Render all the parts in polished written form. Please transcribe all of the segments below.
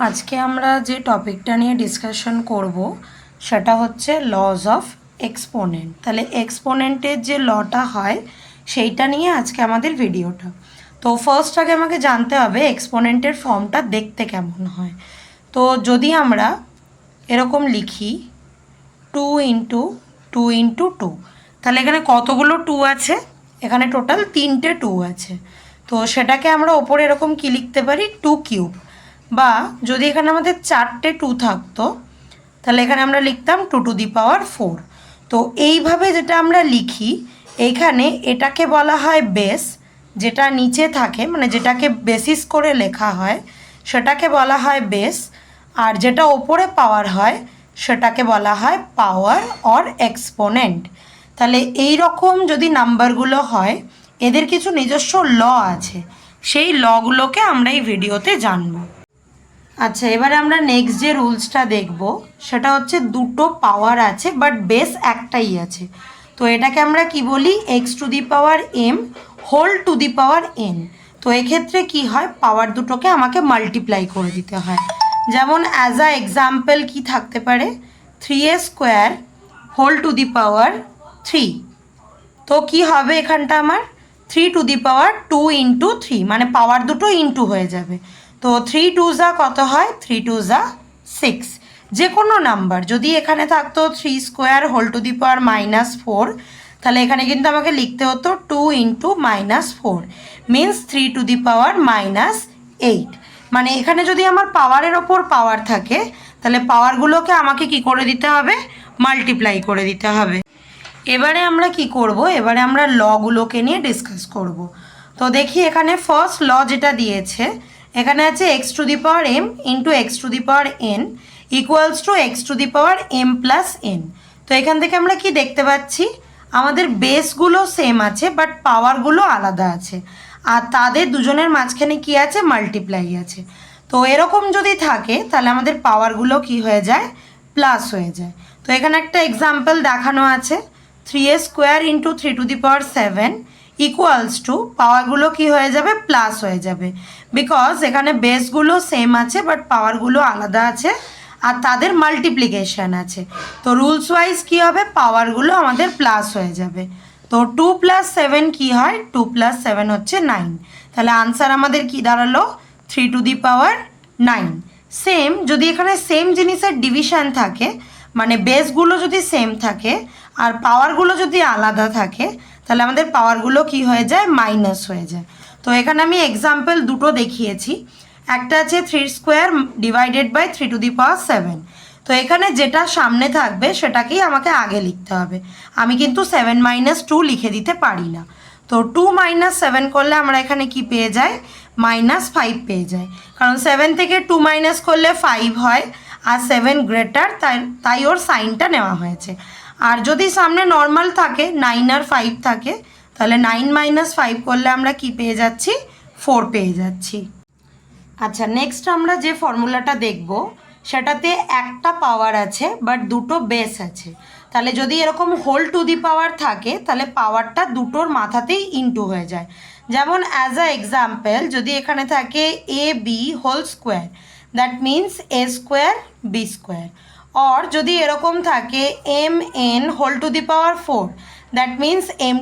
আজকে আমরা যে টপিকটা নিয়ে ডিসকাশন করব সেটা হচ্ছে লজ অফ এক্সপোনেন্ট। তাহলে এক্সপোনেন্টের যে লটা হয় সেইটা নিয়ে আজকে আমাদের ভিডিওটা। তো ফার্স্ট আগে আমাকে জানতে হবে এক্সপোনেন্টের ফর্মটা দেখতে কেমন হয়। তো যদি আমরা এরকম লিখি 2 × 2 × 2, তাহলে এখানে কতগুলো 2 আছে? এখানে টোটাল 3টে 2 আছে। তো সেটাকে আমরা ওপরে এরকম কি লিখতে পারি, 2³ বা যদি এখানে আমাদের 4টে 2 থাকতো তাহলে এখানে আমরা লিখতাম 2⁴। তো এইভাবে যেটা আমরা লিখি, এইখানে এটাকে বলা হয় বেস, যেটা নিচে থাকে মানে যেটাকে বেসিস করে লেখা হয় সেটাকে বলা হয় বেস, আর যেটা ওপরে পাওয়ার হয় সেটাকে বলা হয় পাওয়ার অর এক্সপোনেন্ট। তাহলে এই রকম যদি নাম্বারগুলো হয় এদের কিছু নিজস্ব ল আছে, সেই লগুলোকে আমরা এই ভিডিওতে জানবো। আচ্ছা, এবারে আমরা নেক্সট যে রুলসটা দেখব সেটা হচ্ছে দুটো পাওয়ার আছে বাট বেস একটাই আছে। তো এটাকে আমরা কি বলি, x⁴m n। তো এক্ষেত্রে কি হয়, পাওয়ার দুটোকে আমাকে মাল্টিপ্লাই করে দিতে হয়। যেমন অ্যাজ আ এক্সাম্পল কি থাকতে পারে, 3a² 3। তো কি হবে এখানটা আমার 3⁴ মানে পাওয়ার দুটো ইন্টু হয়ে যাবে। তো 3 × 2 কত হয়, 3 × 2 6। যে কোনো নাম্বার যদি এখানে থাকতো 3² -4, তাহলে এখানে কিন্তু আমাকে লিখতে হতো 2 × -4 মিনস 3⁻⁻8। মানে এখানে যদি আমার পাওয়ারের ওপর পাওয়ার থাকে তাহলে পাওয়ারগুলোকে আমাকে কি করে দিতে হবে, মাল্টিপ্লাই করে দিতে হবে। এবারে আমরা কি করব, এবারে আমরা লগুলোকে নিয়ে ডিসকাস করব। তো দেখি এখানে ফার্স্ট ল যেটা দিয়েছে, এখানে আছে x⁴m × x⁴n equals to x⁴m + n। তো এখান থেকে আমরা কি দেখতে পাচ্ছি, আমাদের বেসগুলো সেম আছে বাট পাওয়ারগুলো আলাদা আছে, আর তাদের দুজনের মাঝখানে কি আছে, মাল্টিপ্লাই আছে। তো এরকম যদি থাকে তাহলে আমাদের পাওয়ারগুলো কি হয়ে যায়, প্লাস হয়ে যায়। তো এখানে একটা এক্সাম্পল দেখানো আছে, 3a² × 3⁷ ইকুয়ালস টু, পাওয়ারগুলো কি হয়ে যাবে, প্লাস হয়ে যাবে, বিকজ এখানে বেসগুলো সেম আছে বাট পাওয়ারগুলো আলাদা আছে আর তাদের মাল্টিপ্লিকেশান আছে। তো রুলস ওয়াইজ কী হবে, পাওয়ারগুলো আমাদের প্লাস হয়ে যাবে। তো 2 + 7 কী হয়, 2 + 7 হচ্ছে 9। তাহলে আনসার আমাদের কি দাঁড়ালো, 3⁹ সেম যদি এখানে সেম জিনিসের ডিভিশন থাকে, মানে বেসগুলো যদি সেম থাকে আর পাওয়ারগুলো যদি আলাদা থাকে তাহলে আমাদের পাওয়ারগুলো কি হয়ে যায়, মাইনাস হয়ে যায়। তো এখানে আমি এক্সাম্পল দুটো দেখিয়েছি, একটা আছে 3² / 3⁷। তো এখানে যেটা সামনে থাকবে সেটাকেই আমাকে আগে লিখতে হবে, আমি কিন্তু 7 - 2 লিখে দিতে পারি না। তো 2 - 7 করলে আমরা এখানে কি পেয়ে যাই, -5 পেয়ে যাই, কারণ 7 থেকে 2 মাইনাস করলে 5 হয় আর 7 গ্রেটার, তাই ওর সাইনটা নেওয়া হয়েছে। আর যদি সামনে নর্মাল থাকে 9 আর 5 থাকে তাহলে 9 - 5 করলে আমরা কি পেয়ে যাচ্ছি, 4 পেয়ে যাচ্ছি। আচ্ছা, নেক্সট আমরা যে ফর্মুলাটা দেখব সেটাতে একটা পাওয়ার আছে বাট দুটো বেস আছে। তাহলে যদি এরকম হোল থাকে তাহলে পাওয়ারটা দুটোর মাথাতেই ইনটু হয়ে যায়। যেমন অ্যাজ আ এক্সাম্পল যদি এখানে থাকে ab² that means a² b², or যদি এরকম থাকে mn⁴ that means m⁴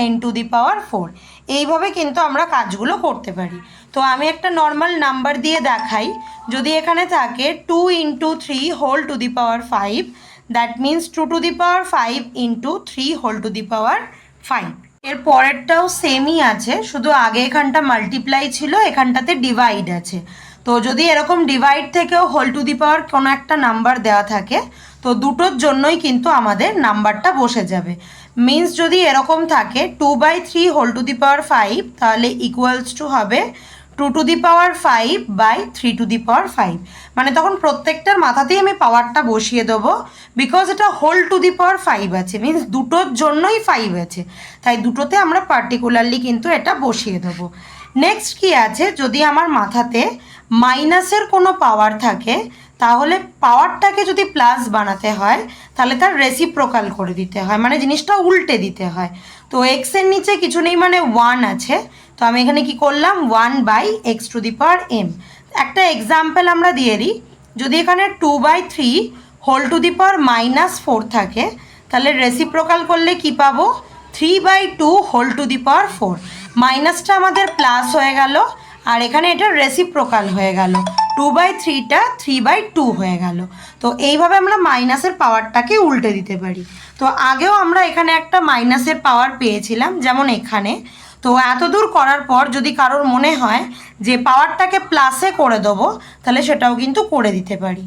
n⁴। এইভাবে কিন্তু আমরা কাজগুলো করতে পারি। তো আমি একটা নর্মাল নাম্বার দিয়ে দেখাই, যদি এখানে থাকে 2 × 3⁵ দ্যাট মিন্স 2⁵ × 3⁵। এর পরেরটাও সেমই আছে, শুধু আগে এখানটা মাল্টিপ্লাই ছিল, এখানটাতে ডিভাইড আছে। তো যদি এরকম ডিভাইড থেকেও হোল কোনো একটা নাম্বার দেওয়া থাকে তো দুটোর জন্যই কিন্তু আমাদের নাম্বারটা বসে যাবে। মিন্স যদি এরকম থাকে 2/3 তাহলে ইকুয়ালস টু হবে 2⁵/3⁵। মানে তখন প্রত্যেকটার মাথাতেই আমি পাওয়ারটা বসিয়ে দেবো, বিকজ এটা হোল⁵ আছে, মিন্স দুটোর জন্যই 5 আছে, তাই দুটোতে আমরা পার্টিকুলারলি কিন্তু এটা বসিয়ে দেবো। নেক্সট কি আছে, যদি আমার মাথাতে মাইনাসের কোনো পাওয়ার থাকে তাহলে পাওয়ারটাকে যদি প্লাস বানাতে হয় তাহলে তার রেসিপ্রোকাল করে দিতে হয়, মানে জিনিসটা উল্টে দিতে হয়। তো এক্সের নিচে কিছু নেই মানে 1 আছে, তো আমি এখানে কি করলাম 1/x⁴m। একটা এক্সাম্পল আমরা দিয়ে দিই, যদি এখানে 2/3 হোল টু দি পাওয়ার -4 থাকে, তাহলে রেসিপ্রোকাল করলে কি পাবো? 3/2 হোল টু দি পাওয়ার 4। মাইনাসটা আমাদের প্লাস হয়ে গেল, আর এখানে এটা রেসিপ্রোকাল হয়ে গেল, 2/3টা 3/2 হয়ে গেল। তো এইভাবে আমরা মাইনাসের পাওয়ারটাকে উল্টে দিতে পারি। তো আগেও আমরা এখানে একটা মাইনাসের পাওয়ার পেয়েছিলাম, যেমন এখানে। তো এত দূর করার পর যদি কারোর মনে হয় যে পাওয়ারটাকে প্লাসে করে দেবো, তাহলে সেটাও কিন্তু করে দিতে পারি।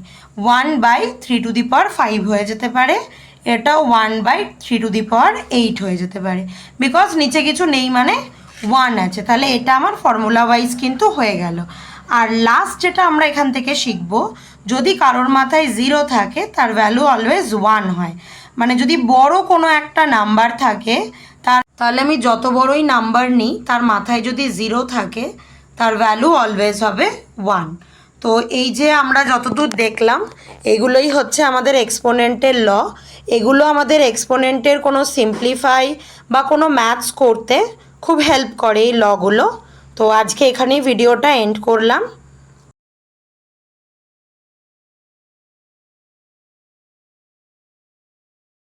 1/3 টু দি পাওয়ার 5 হয়ে যেতে পারে, এটাও 1/3 টু দি পাওয়ার 8 হয়ে যেতে পারে, বিকজ নিচে কিছু নেই মানে 1 আছে। তাহলে এটা আমার ফর্মুলা ওয়াইজ কিন্তু হয়ে গেল। আর লাস্ট যেটা আমরা এখান থেকে শিখব, যদি কারোর মাথায় 0 থাকে তার ভ্যালু অলওয়েজ 1 হয়। মানে যদি বড় কোনো একটা নাম্বার থাকে, তাহলে আমি যত বড়ই নাম্বার নিই তার মাথায় যদি 0 থাকে তার ভ্যালু অলওয়েজ হবে 1। তো এই যে আমরা যতদূর দেখলাম এগুলোই হচ্ছে আমাদের এক্সপোনেন্টের ল। এগুলো আমাদের এক্সপোনেন্টের কোনো সিম্পলিফাই বা কোনো ম্যাথস করতে খুব হেল্প করে এই লগুলো। তো আজকে এখানেই ভিডিওটা এন্ড করলাম।